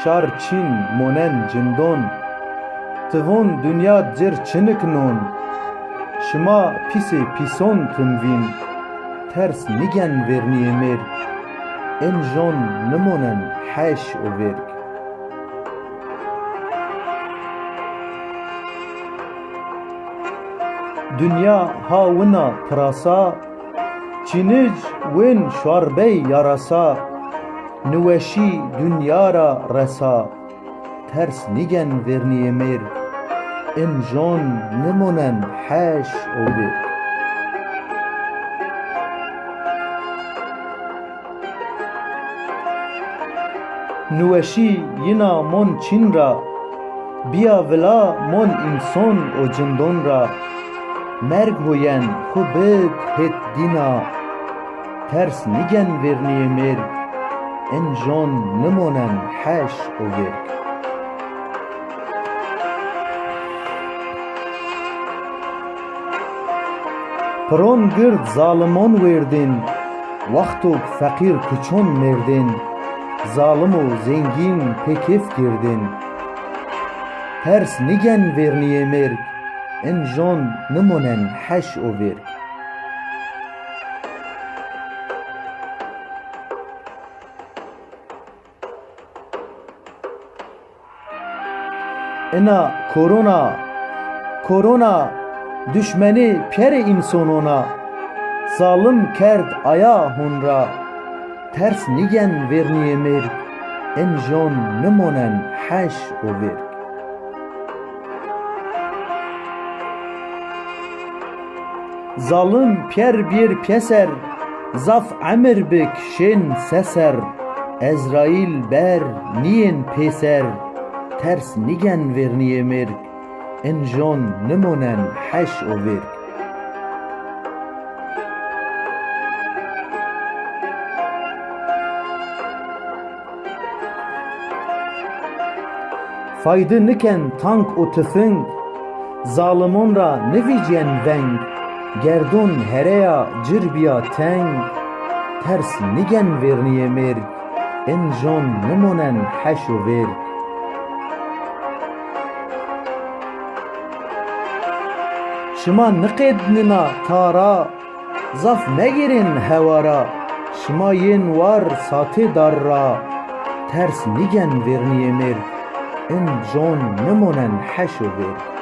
şar çin monen cindon tıvon dünya cır çınıknon şıma pisi pison tımvin ters nigen verniye mer en jon nimonen heş o verg dünya havına prasa çinic wen şarbey yarasa nüveşi dünyara resa ters nigen verniye mer en jon nimonen heş o verg نوشی ینا من چین را بیا ولا من انسان و جندون را مرگ هوین خو بد هت دینا ترس نگن ورنی مرگ ان جان نمونن حش و ورگ پرون گرد ظالمان وردین وقتو فقیر کچون مردین zalim و zengin pekef girdin ters nigen verniye merg en jon nimonen heş o verg ena korona düşmeni pere insonona zalim kerd aya hunra ters nigen verniye merg en jon nimonen heş o verg zalim pier bir pyeser zaf amir bik şen seser Ezrail ber niyen peser ters nigen verniye merg en jon nimonen heş o verg faydı niken tank o tüfeng zalimon ra nevicyen veng gerdon hereya cirbiya teng ters nigen verniye merg en jon nimonen heş o verg şıma niqednina tara zaf megirin hevara şıma yen var sate darra ters nigen verniye merg en jon nimonen heş o verg